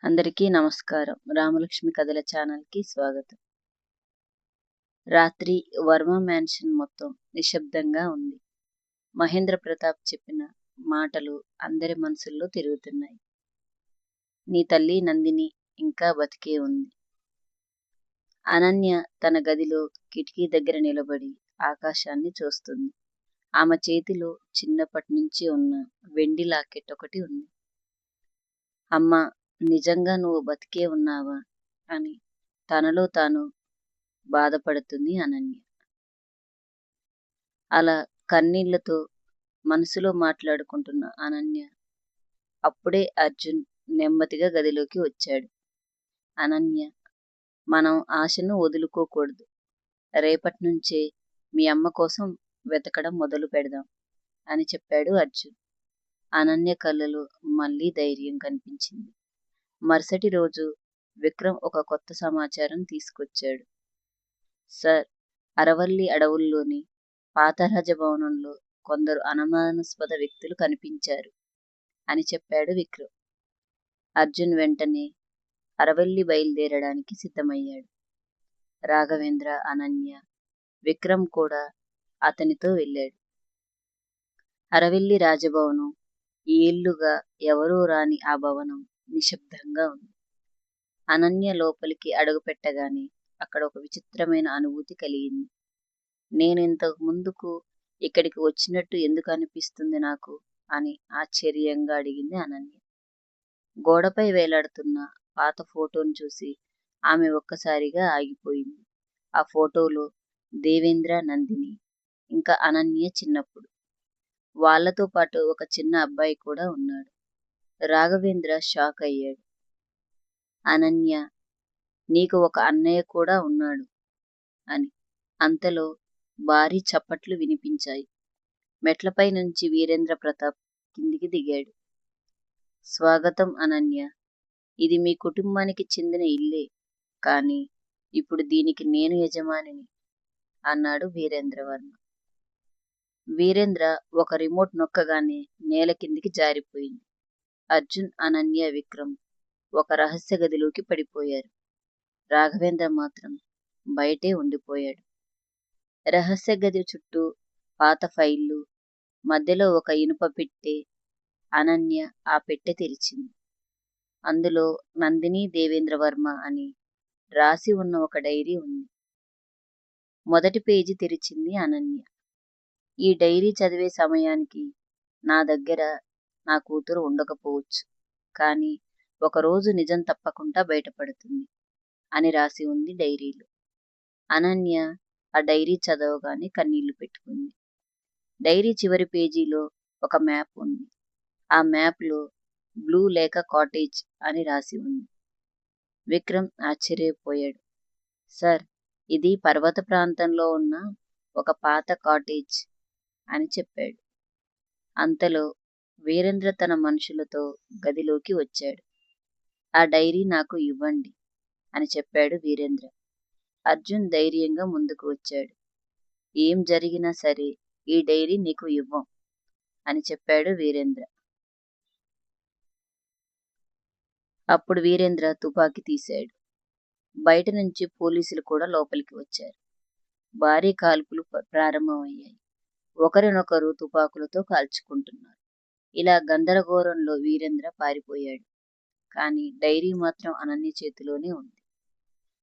అందరికీ నమస్కారం. రామలక్ష్మి కథల ఛానల్‌కి స్వాగతం. రాత్రి వర్మ మ్యాన్షన్ మొత్తం నిశ్శబ్దంగా ఉంది. మహేంద్ర ప్రతాప్ చెప్పిన మాటలు అందరి మనసుల్లో తిరుగుతున్నాయి. నీ తల్లి నందిని ఇంకా బతికే ఉంది. అనన్య తన గదిలో కిటికీ దగ్గర నిలబడి ఆకాశాన్ని చూస్తుంది. ఆమె చేతిలో చిన్నప్పటి నుంచి ఉన్న వెండి లాకెట్ ఒకటి ఉంది. అమ్మా, నిజంగా నువ్వు బతికే ఉన్నావా అని తనలో తాను బాధపడుతుంది అనన్య. అలా కన్నీళ్లతో మనసులో మాట్లాడుకుంటున్న అనన్య అప్పుడే అర్జున్ నెమ్మదిగా గదిలోకి వచ్చాడు. అనన్య, మనం ఆశను వదులుకోకూడదు. రేపటి నుంచే మీ అమ్మ కోసం వెతకడం మొదలు పెడదాం అని చెప్పాడు అర్జున్. అనన్య కళ్ళలో మళ్ళీ ధైర్యం కనిపించింది. మరుసటి రోజు విక్రమ్ ఒక కొత్త సమాచారం తీసుకొచ్చాడు. సార్, అరవల్లి అడవుల్లోని పాత రాజభవనంలో కొందరు అనుమానాస్పద వ్యక్తులు కనిపించారు అని చెప్పాడు విక్రమ్. అర్జున్ వెంటనే అరవల్లి బయలుదేరడానికి సిద్ధమయ్యాడు. రాఘవేంద్ర, అనన్య, విక్రమ్ కూడా అతనితో వెళ్ళాడు. అరవల్లి రాజభవనం ఏళ్లుగా ఎవరూ రాని ఆ భవనం నిశ్శబ్దంగా ఉంది. అనన్య లోపలికి అడుగుపెట్టగానే అక్కడ ఒక విచిత్రమైన అనుభూతి కలిగింది. నేను ఇంతకు ముందుకు ఇక్కడికి వచ్చినట్టు ఎందుకు అనిపిస్తుంది నాకు అని ఆశ్చర్యంగా అడిగింది అనన్య. గోడపై వేలాడుతున్న పాత ఫోటోను చూసి ఆమె ఒక్కసారిగా ఆగిపోయింది. ఆ ఫోటోలో దేవేంద్ర, నందిని, ఇంకా అనన్య చిన్నప్పుడు. వాళ్లతో పాటు ఒక చిన్న అబ్బాయి కూడా ఉన్నాడు. రాఘవేంద్ర షాక్ అయ్యాడు. అనన్య, నీకు ఒక అన్నయ్య కూడా ఉన్నాడు అని. అంతలో భారీ చప్పట్లు వినిపించాయి. మెట్లపై నుంచి వీరేంద్ర ప్రతాప్ కిందికి దిగాడు. స్వాగతం అనన్య, ఇది మీ కుటుంబానికి చెందిన ఇల్లే, కానీ ఇప్పుడు దీనికి నేను యజమానిని అన్నాడు వీరేంద్ర వర్మ. వీరేంద్ర ఒక రిమోట్ నొక్కగానే నేల కిందికి జారిపోయింది. అర్జున్, అనన్య, విక్రమ్ ఒక రహస్య గదిలోకి పడిపోయారు. రాఘవేంద్ర మాత్రం బయటే ఉండిపోయాడు. రహస్య గది చుట్టూ పాత ఫైళ్లు, మధ్యలో ఒక ఇనుప పెట్టె. అనన్య ఆ పెట్టె తెరిచింది. అందులో నందిని దేవేంద్ర వర్మ అని రాసి ఉన్న ఒక డైరీ ఉంది. మొదటి పేజీ తెరిచింది అనన్య. ఈ డైరీ చదివే సమయానికి నా దగ్గర నా కూతురు ఉండకపోవచ్చు, కానీ ఒకరోజు నిజం తప్పకుండా బయటపడుతుంది అని రాసి ఉంది డైరీలో. అనన్య ఆ డైరీ చదవగానే కన్నీళ్లు పెట్టుకుంది. డైరీ చివరి పేజీలో ఒక మ్యాప్ ఉంది. ఆ మ్యాప్లో బ్లూ లేక కాటేజ్ అని రాసి ఉంది. విక్రమ్ ఆశ్చర్యపోయాడు. సార్, ఇది పర్వత ప్రాంతంలో ఉన్న ఒక పాత కాటేజ్ అని చెప్పాడు. అంతలో వీరేంద్ర తన మనుషులతో గదిలోకి వచ్చాడు. ఆ డైరీ నాకు ఇవ్వండి అని చెప్పాడు వీరేంద్ర. అర్జున్ ధైర్యంగా ముందుకు వచ్చాడు. ఏం జరిగినా సరే ఈ డైరీ నీకు ఇవ్వం అని చెప్పాడు వీరేంద్ర. అప్పుడు వీరేంద్ర తుపాకీ తీశాడు. బయట నుంచి పోలీసులు కూడా లోపలికి వచ్చారు. భారీ కాల్పులు ప్రారంభమయ్యాయి. ఒకరినొకరు తుపాకులతో కాల్చుకుంటున్నారు. ఇలా గందరగోళంలో వీరేంద్ర పారిపోయాడు. కానీ డైరీ మాత్రం అనన్య చేతిలోనే ఉంది.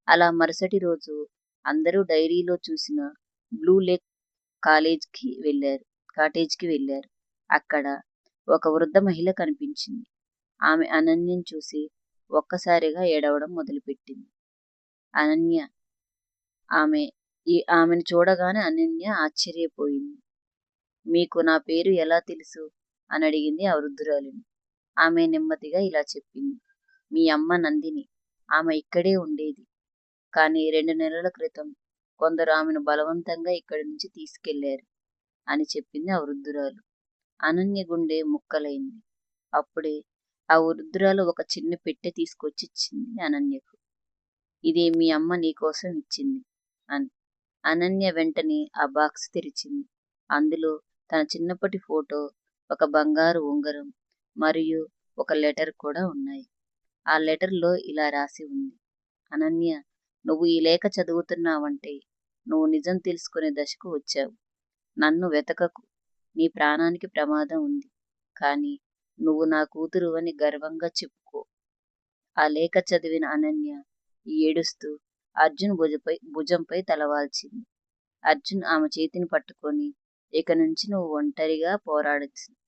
అలా మరుసటి రోజు అందరూ డైరీలో చూసిన బ్లూ లేక్ కాటేజ్కి వెళ్ళారు. అక్కడ ఒక వృద్ధ మహిళ కనిపించింది. ఆమె అనన్యను చూసి ఒక్కసారిగా ఏడవడం మొదలుపెట్టింది. ఆమెను చూడగానే అనన్య ఆశ్చర్యపోయింది. మీకు నా పేరు ఎలా తెలుసు అని అడిగింది ఆ వృద్ధురాలిని. ఆమె నెమ్మదిగా ఇలా చెప్పింది. మీ అమ్మ నందిని, ఆమె ఇక్కడే ఉండేది. కానీ 2 నెలల క్రితం కొందరు ఆమెను బలవంతంగా ఇక్కడి నుంచి తీసుకెళ్లారు అని చెప్పింది ఆ వృద్ధురాలు. అనన్య గుండె ముక్కలైంది. అప్పుడే ఆ వృద్ధురాలు ఒక చిన్న పెట్టె తీసుకొచ్చి ఇచ్చింది అనన్యకు. ఇది మీ అమ్మ నీకోసం ఇచ్చింది అని. అనన్య వెంటనే ఆ బాక్స్ తెరిచింది. అందులో తన చిన్నప్పటి ఫోటో, ఒక బంగారు ఉంగరం మరియు ఒక లెటర్ కూడా ఉన్నాయి. ఆ లెటర్లో ఇలా రాసి ఉంది: అనన్య, నువ్వు ఈ లేఖ చదువుతున్నావంటే నువ్వు నిజం తెలుసుకునే దశకు వచ్చావు. నన్ను వెతకకు. నీ ప్రాణానికి ప్రమాదం ఉంది. కానీ నువ్వు నా కూతురు అని గర్వంగా చెప్పుకో. ఆ లేఖ చదివిన అనన్య ఏడుస్తూ అర్జున్ భుజంపై తలవాల్చింది. అర్జున్ ఆమె చేతిని పట్టుకొని, ఇక నుంచి నువ్వు ఒంటరిగా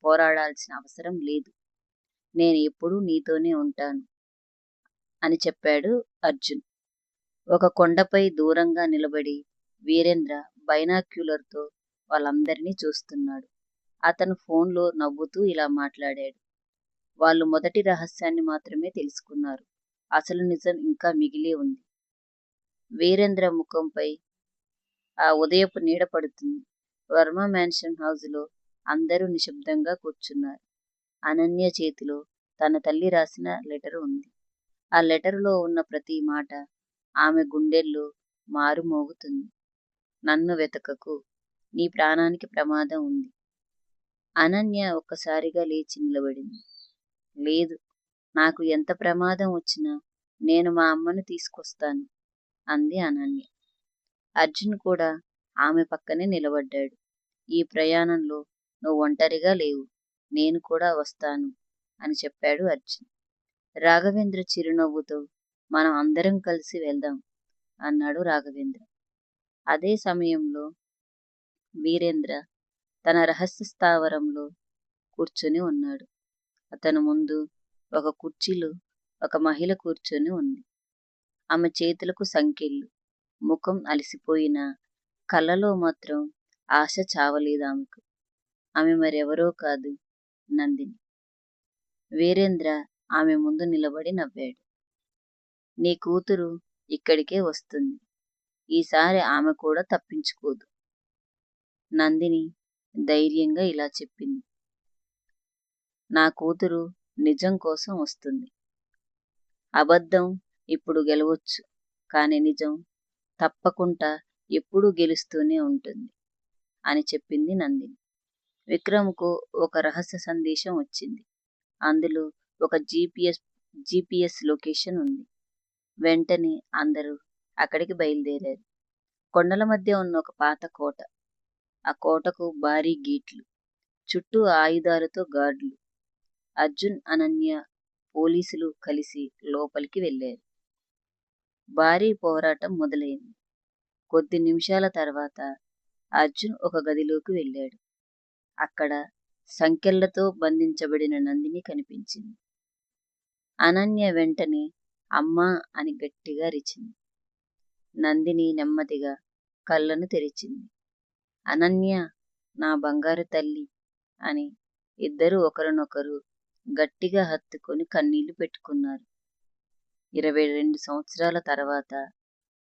పోరాడాల్సిన అవసరం లేదు. నేను ఎప్పుడూ నీతోనే ఉంటాను అని చెప్పాడు అర్జున్. ఒక కొండపై దూరంగా నిలబడి వీరేంద్ర బైనాక్యులర్తో వాళ్ళందరినీ చూస్తున్నాడు. అతను ఫోన్లో నవ్వుతూ ఇలా మాట్లాడాడు: వాళ్ళు మొదటి రహస్యాన్ని మాత్రమే తెలుసుకున్నారు. అసలు నిజం ఇంకా మిగిలే ఉంది. వీరేంద్ర ముఖంపై ఆ ఉదయపు నీడ పడుతుంది. వర్మ మ్యాన్షన్ హౌస్లో అందరూ నిశ్శబ్దంగా కూర్చున్నారు. అనన్య చేతిలో తన తల్లి రాసిన లెటర్ ఉంది. ఆ లెటరులో ఉన్న ప్రతి మాట ఆమె గుండెల్లో మారుమోగుతుంది. నన్ను వెతకకు. నీ ప్రాణానికి ప్రమాదం ఉంది. అనన్య ఒక్కసారిగా లేచి నిలబడింది. లేదు, నాకు ఎంత ప్రమాదం వచ్చినా నేను మా అమ్మను తీసుకొస్తాను అంది అనన్య. అర్జున్ కూడా ఆమె పక్కనే నిలబడ్డాడు. ఈ ప్రయాణంలో నువ్వు ఒంటరిగా లేవు. నేను కూడా వస్తాను అని చెప్పాడు అర్జున్. రాఘవేంద్ర చిరునవ్వుతో మనం అందరం కలిసి వెళ్దాం అన్నాడు రాఘవేంద్ర. అదే సమయంలో వీరేంద్ర తన రహస్య స్థావరంలో కూర్చొని ఉన్నాడు. అతను ముందు ఒక కుర్చీలో ఒక మహిళ కూర్చొని ఉంది. ఆమె చేతులకు సంకెళ్ళు. ముఖం అలసిపోయినా కళ్ళలో మాత్రం ఆశ చావలేదు ఆమెకు. ఆమె మరెవరో కాదు, నందిని. వీరేంద్ర ఆమె ముందు నిలబడి నవ్వాడు. నీ కూతురు ఇక్కడికే వస్తుంది. ఈసారి ఆమె కూడా తప్పించుకోదు. నందిని ధైర్యంగా ఇలా చెప్పింది. నా కూతురు నిజం కోసం వస్తుంది. అబద్ధం ఇప్పుడు గెలవచ్చు, కానీ నిజం తప్పకుండా ఎప్పుడూ గెలుస్తూనే ఉంటుంది అని చెప్పింది నందిని. విక్రమ్కు ఒక రహస్య సందేశం వచ్చింది. అందులో ఒక జీపీఎస్ లొకేషన్ ఉంది. వెంటనే అందరూ అక్కడికి బయలుదేరారు. కొండల మధ్య ఉన్న ఒక పాత కోట. ఆ కోటకు భారీ గేట్లు, చుట్టూ ఆయుధాలతో గార్డులు. అర్జున్, అనన్య, పోలీసులు కలిసి లోపలికి వెళ్ళారు. భారీ పోరాటం మొదలైంది. కొద్ది నిమిషాల తర్వాత అర్జున్ ఒక గదిలోకి వెళ్ళాడు. అక్కడ సంకెళ్లతో బంధించబడిన నందిని కనిపించింది. అనన్య వెంటనే అమ్మా అని గట్టిగా అరిచింది. నందిని నెమ్మదిగా కళ్ళను తెరిచింది. అనన్య, నా బంగారు తల్లి అని ఇద్దరు ఒకరినొకరు గట్టిగా హత్తుకొని కన్నీళ్లు పెట్టుకున్నారు. 22 సంవత్సరాల తర్వాత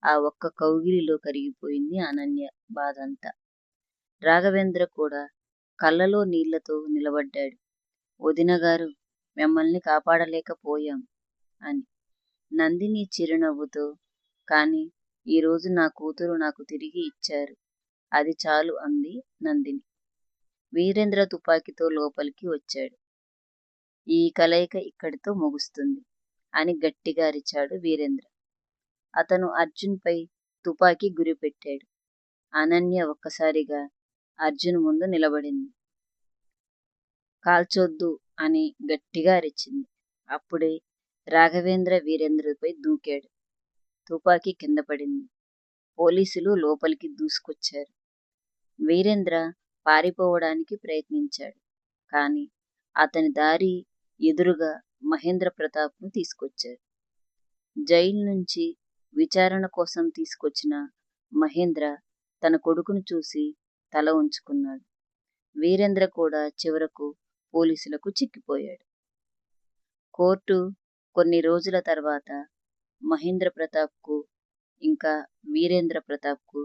ఆ ఒక్క కౌగిలిలో కరిగిపోయింది అనన్య బాధంతా. రాఘవేంద్ర కూడా కళ్ళలో నీళ్లతో నిలబడ్డాడు. వదినగారు, మిమ్మల్ని కాపాడలేకపోయాం అని. నందిని చిరునవ్వుతో, కానీ ఈరోజు నా కూతురు నాకు తిరిగి ఇచ్చారు, అది చాలు అంది నందిని. వీరేంద్ర తుపాకీతో లోపలికి వచ్చాడు. ఈ కలయిక ఇక్కడితో ముగుస్తుంది అని గట్టిగా అరిచాడు వీరేంద్ర. అతను అర్జున్పై తుపాకీ గురిపెట్టాడు. అనన్య ఒక్కసారిగా అర్జున్ ముందు నిలబడింది. కాల్చొద్దు అని గట్టిగా అరిచింది. అప్పుడే రాఘవేంద్ర వీరేంద్రపై దూకాడు. తుపాకీ కింద పడింది. పోలీసులు లోపలికి దూసుకొచ్చారు. వీరేంద్ర పారిపోవడానికి ప్రయత్నించాడు. కానీ అతని దారి ఎదురుగా మహేంద్ర ప్రతాప్ను తీసుకొచ్చారు. జైలు నుంచి విచారణ కోసం తీసుకొచ్చిన మహేంద్ర తన కొడుకును చూసి తల ఉంచుకున్నాడు. వీరేంద్ర కూడా చివరకు పోలీసులకు చిక్కిపోయాడు. కోర్టు కొన్ని రోజుల తర్వాత మహేంద్ర ప్రతాప్కు ఇంకా వీరేంద్ర ప్రతాప్కు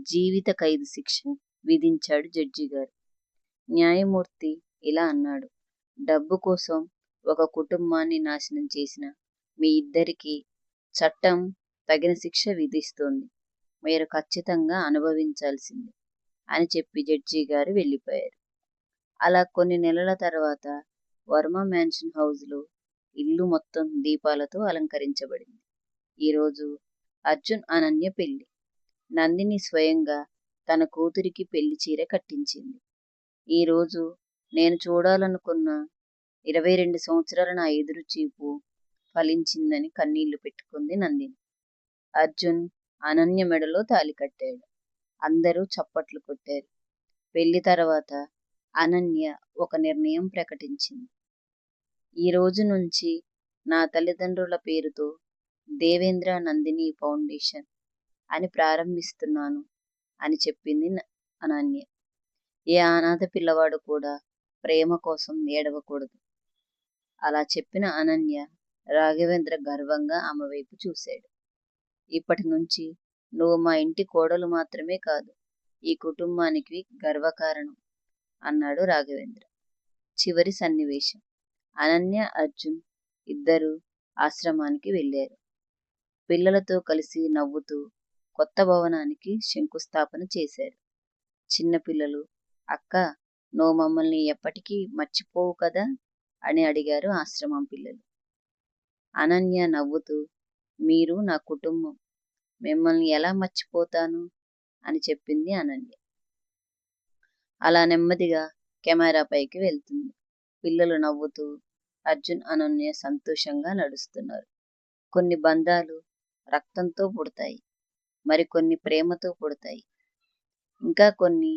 జీవిత ఖైదు శిక్ష విధించాడు జడ్జి గారు. న్యాయమూర్తి ఇలా అన్నాడు: డబ్బు కోసం ఒక కుటుంబాన్ని నాశనం చేసిన మీ ఇద్దరికీ చట్టం తగిన శిక్ష విధిస్తోంది. మీరు ఖచ్చితంగా అనుభవించాల్సింది అని చెప్పి జడ్జి గారు వెళ్ళిపోయారు. అలా కొన్ని నెలల తర్వాత వర్మ మ్యాన్షన్ హౌస్లో ఇల్లు మొత్తం దీపాలతో అలంకరించబడింది. ఈరోజు అర్జున్ అనన్య పెళ్లి. నందిని స్వయంగా తన కూతురికి పెళ్లి చీర కట్టించింది. ఈరోజు నేను చూడాలనుకున్న 22 సంవత్సరాల నా ఎదురుచూపు ఫలించిందని కన్నీళ్లు పెట్టుకుంది నందిని. అర్జున్ అనన్య మెడలో తాళి కట్టాడు. అందరూ చప్పట్లు కొట్టారు. పెళ్లి తర్వాత అనన్య ఒక నిర్ణయం ప్రకటించింది. ఈ రోజు నుంచి నా తల్లిదండ్రుల పేరుతో దేవేంద్ర నందిని ఫౌండేషన్ అని ప్రారంభిస్తున్నాను అని చెప్పింది అనన్య. ఏ అనాథ పిల్లవాడు కూడా ప్రేమ కోసం ఏడవకూడదు. అలా చెప్పిన అనన్య రాఘవేంద్ర గర్వంగా ఆమె వైపు చూశాడు. ఇప్పటి నుంచి నువ్వు మా ఇంటి కోడలు మాత్రమే కాదు, ఈ కుటుంబానికి గర్వకారణం అన్నాడు రాఘవేంద్ర. చివరి సన్నివేశం. అనన్య, అర్జున్ ఇద్దరూ ఆశ్రమానికి వెళ్ళారు. పిల్లలతో కలిసి నవ్వుతూ కొత్త భవనానికి శంకుస్థాపన చేశారు. చిన్నపిల్లలు, అక్క, నువ్వు మమ్మల్ని ఎప్పటికీ మర్చిపోవు కదా అని అడిగారు ఆశ్రమం పిల్లలు. అనన్య నవ్వుతూ, మీరు నా కుటుంబం, మిమ్మల్ని ఎలా మర్చిపోతాను అని చెప్పింది అనన్య. అలా నెమ్మదిగా కెమెరా పైకి వెళ్తుంది. పిల్లలు నవ్వుతూ, అర్జున్, అనన్య సంతోషంగా నడుస్తున్నారు. కొన్ని బంధాలు రక్తంతో పుడతాయి, మరికొన్ని ప్రేమతో పుడతాయి, ఇంకా కొన్ని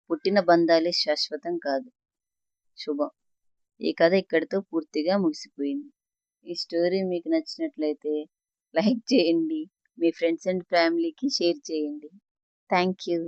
పుట్టిన బంధాలే శాశ్వతం కాదు. శుభం. ఈ కథ ఇక్కడితో పూర్తిగా ముగిసిపోయింది. ఈ స్టోరీ మీకు నచ్చినట్లయితే లైక్ చేయండి, మీ ఫ్రెండ్స్ అండ్ ఫ్యామిలీకి షేర్ చేయండి. Thank you.